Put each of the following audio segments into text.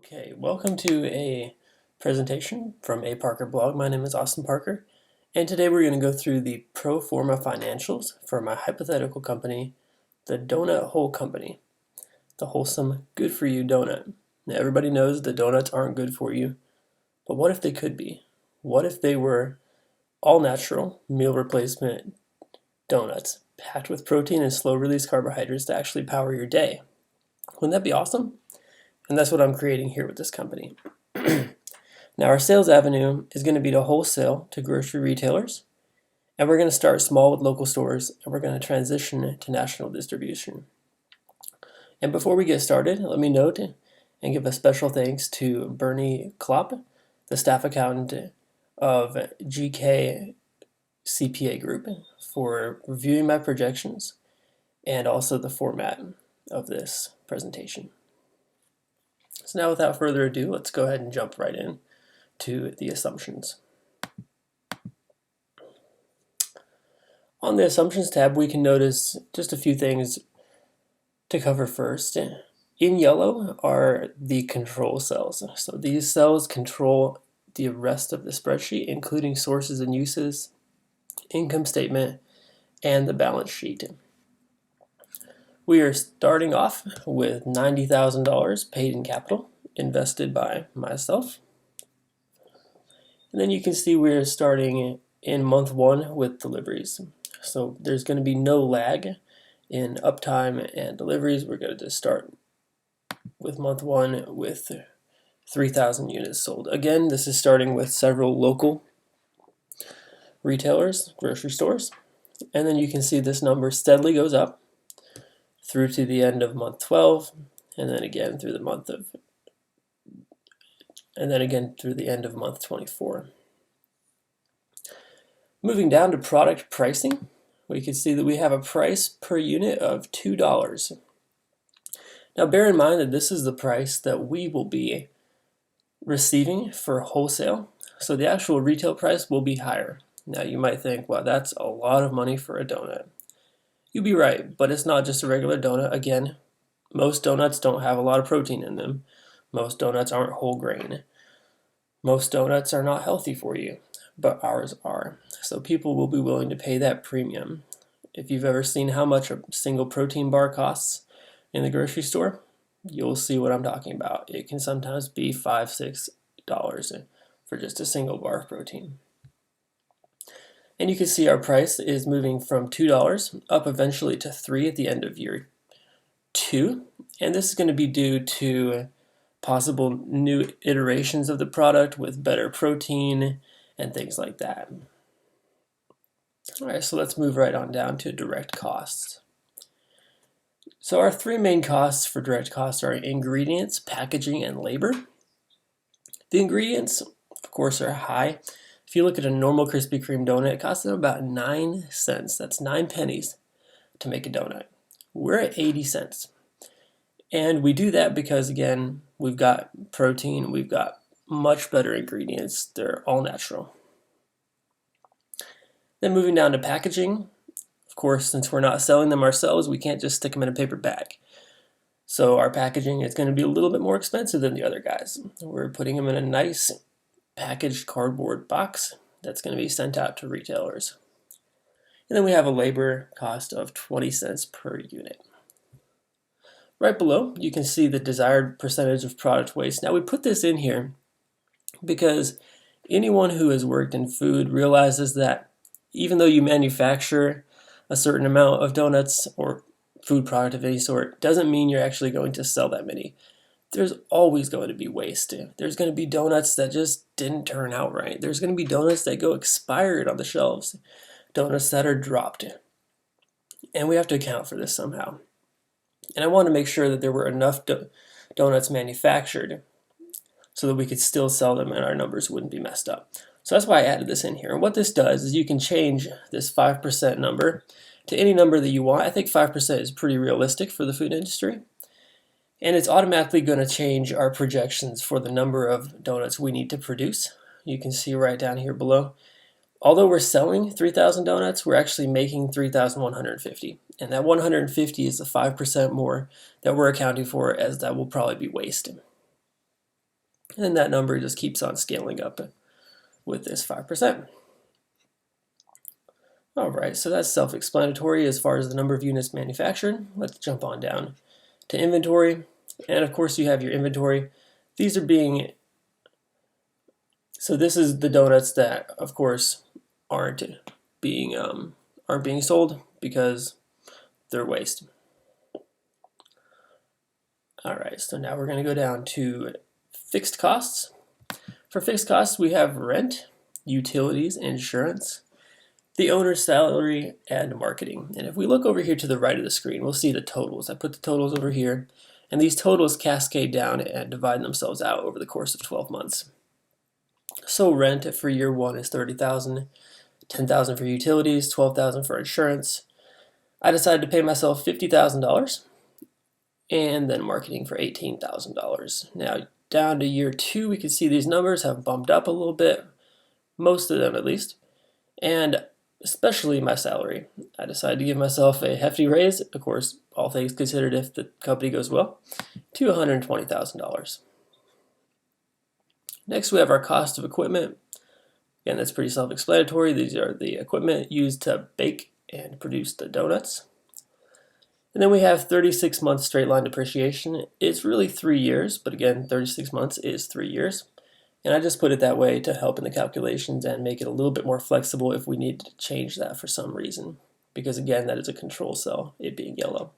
Okay, welcome to a presentation from A Parker blog. My name is Austin Parker, and today we're going to go through the pro forma financials for my hypothetical company, the Donut Hole Company, the wholesome, good-for-you donut. Now, everybody knows that donuts aren't good for you, but what if they could be? What if they were all-natural, meal replacement donuts, packed with protein and slow-release carbohydrates to actually power your day? Wouldn't that be awesome? And that's what I'm creating here with this company. Now our sales avenue is going to be to wholesale to grocery retailers, and we're going to start small with local stores, and we're going to transition to national distribution. And before we get started, let me note and give a special thanks to Bernie Klopp, the staff accountant of GK CPA Group, for reviewing my projections and also the format of this presentation. So now without further ado, let's go ahead and jump right in to the assumptions. On the assumptions tab, we can notice just a few things to cover first. In yellow are the control cells. So these cells control the rest of the spreadsheet, including sources and uses, income statement, and the balance sheet. We are starting off with $90,000 paid in capital, invested by myself. And then you can see we're starting in month 1 with deliveries. So there's going to be no lag in uptime and deliveries. We're going to just start with month 1 with 3,000 units sold. Again, this is starting with several local retailers, grocery stores. And then you can see this number steadily goes up through to the end of month 12, and then again through the end of month 24. Moving down to product pricing, we can see that we have a price per unit of $2. Now bear in mind that this is the price that we will be receiving for wholesale, so the actual retail price will be higher. Now you might think, well, that's a lot of money for a donut. You'd be right, but it's not just a regular donut. Again, most donuts don't have a lot of protein in them. Most donuts aren't whole grain. Most donuts are not healthy for you, but ours are. So people will be willing to pay that premium. If you've ever seen how much a single protein bar costs in the grocery store, you'll see what I'm talking about. It can sometimes be $5, $6 for just a single bar of protein. And you can see our price is moving from $2 up eventually to $3 at the end of year 2. And this is going to be due to possible new iterations of the product with better protein and things like that. All right, so let's move right on down to direct costs. So our 3 main costs for direct costs are ingredients, packaging, and labor. The ingredients, of course, are high. If you look at a normal Krispy Kreme donut, it costs them about 9 cents. That's 9 pennies to make a donut. We're at 80 cents. And we do that because, again, we've got protein, we've got much better ingredients. They're all natural. Then moving down to packaging. Of course, since we're not selling them ourselves, we can't just stick them in a paper bag. So our packaging is going to be a little bit more expensive than the other guys. We're putting them in a nice packaged cardboard box that's going to be sent out to retailers. And then we have a labor cost of 20 cents per unit. Right below, you can see the desired percentage of product waste. Now we put this in here because anyone who has worked in food realizes that even though you manufacture a certain amount of donuts or food product of any sort, doesn't mean you're actually going to sell that many. There's always going to be waste. There's going to be donuts that just didn't turn out right. There's going to be donuts that go expired on the shelves, donuts that are dropped. And we have to account for this somehow. And I want to make sure that there were enough donuts manufactured so that we could still sell them and our numbers wouldn't be messed up. So that's why I added this in here. And what this does is you can change this 5% number to any number that you want. I think 5% is pretty realistic for the food industry. And it's automatically going to change our projections for the number of donuts we need to produce. You can see right down here below. Although we're selling 3,000 donuts, we're actually making 3,150. And that 150 is the 5% more that we're accounting for, as that will probably be wasted. And that number just keeps on scaling up with this 5%. All right, so that's self-explanatory as far as the number of units manufactured. Let's jump on down to inventory. And of course you have your inventory. These are being, so this is the donuts that of course aren't being sold because they're waste. All right, so now we're going to go down to fixed costs. For fixed costs, we have rent, utilities, insurance, the owner's salary, and marketing. And if we look over here to the right of the screen, we'll see the totals. I put the totals over here, and these totals cascade down and divide themselves out over the course of 12 months. So rent for year 1 is $30,000, $10,000 for utilities, $12,000 for insurance. I decided to pay myself $50,000, and then marketing for $18,000. Now down to year 2, we can see these numbers have bumped up a little bit, most of them at least, and especially my salary. I decided to give myself a hefty raise, of course, all things considered if the company goes well, to $120,000. Next we have our cost of equipment. Again, that's pretty self-explanatory. These are the equipment used to bake and produce the donuts. And then we have 36 months straight line depreciation. It's really 3 years, but again, 36 months is 3 years. And I just put it that way to help in the calculations and make it a little bit more flexible if we need to change that for some reason. Because again, that is a control cell, it being yellow.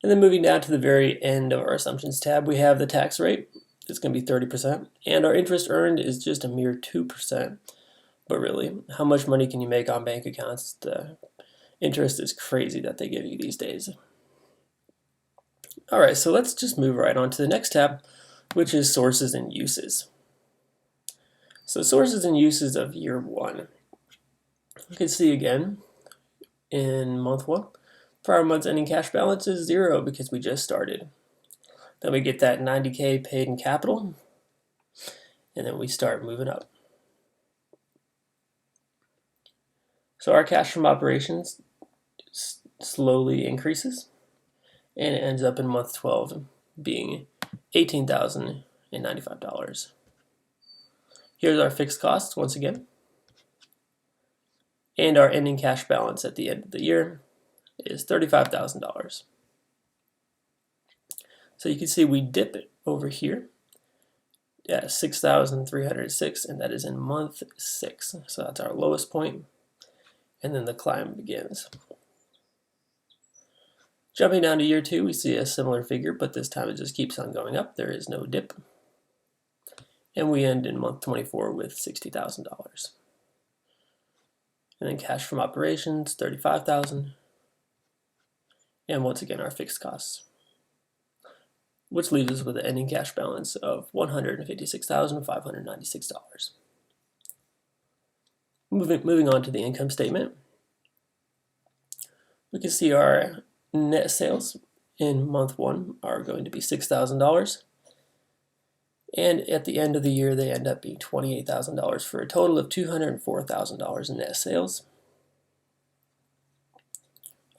And then moving down to the very end of our assumptions tab, we have the tax rate. It's going to be 30%. And our interest earned is just a mere 2%. But really, how much money can you make on bank accounts? The interest is crazy that they give you these days. All right, so let's just move right on to the next tab, which is sources and uses. So sources and uses of year 1. You can see again in month 1, prior month's ending cash balance is 0 because we just started. Then we get that $90K paid in capital, and then we start moving up. So our cash from operations slowly increases, and it ends up in month 12 being $18,095. Here's our fixed costs once again, and our ending cash balance at the end of the year is $35,000. So you can see we dip it over here at 6,306, and that is in month 6. So that's our lowest point, and then the climb begins. Jumping down to year 2, we see a similar figure, but this time it just keeps on going up. There is no dip. And we end in month 24 with $60,000. And then cash from operations, $35,000. And once again, our fixed costs, which leaves us with an ending cash balance of $156,596. Moving on to the income statement, we can see our net sales in month 1 are going to be $6,000. And at the end of the year, they end up being $28,000 for a total of $204,000 in net sales.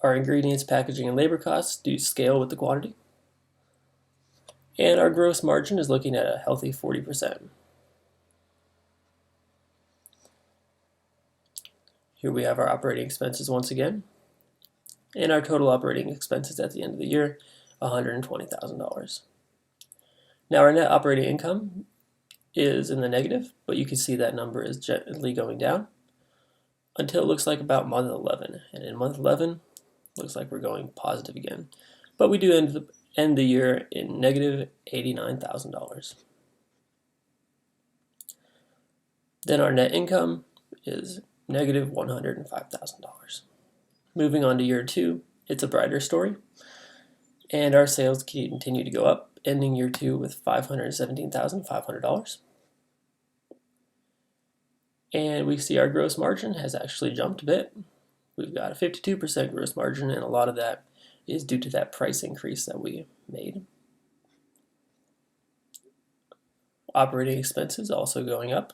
Our ingredients, packaging, and labor costs do scale with the quantity. And our gross margin is looking at a healthy 40%. Here we have our operating expenses once again. And our total operating expenses at the end of the year, $120,000. Now our net operating income is in the negative, but you can see that number is gently going down until it looks like about month 11. And in month 11, looks like we're going positive again. But we do end the year in negative $89,000. Then our net income is negative $105,000. Moving on to year 2, it's a brighter story, and our sales continue to go up, ending year 2 with $517,500. And we see our gross margin has actually jumped a bit. We've got a 52% gross margin, and a lot of that is due to that price increase that we made. Operating expenses also going up,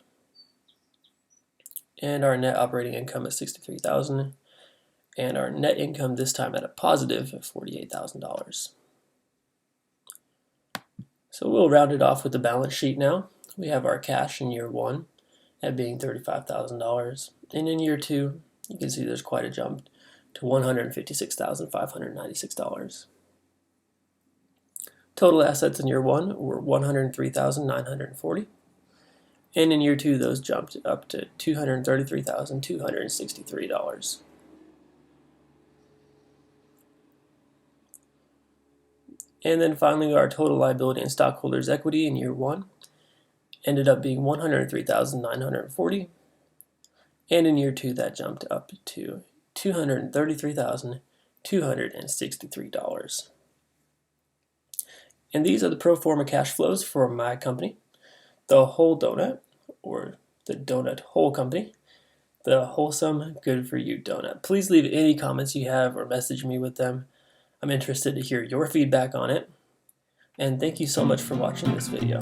and our net operating income is $63,000. And our net income this time at a positive $48,000. So we'll round it off with the balance sheet now. We have our cash in year 1 at being $35,000, and in year 2 you can see there's quite a jump to $156,596. Total assets in year 1 were $103,940, and in year 2 those jumped up to $233,263. And then finally, our total liability and stockholders' equity in year 1 ended up being $103,940, and in year 2 that jumped up to $233,263. And these are the pro forma cash flows for my company, the Whole Donut, or the Donut Whole Company, the Wholesome Good For You Donut. Please leave any comments you have or message me with them. I'm interested to hear your feedback on it. And thank you so much for watching this video.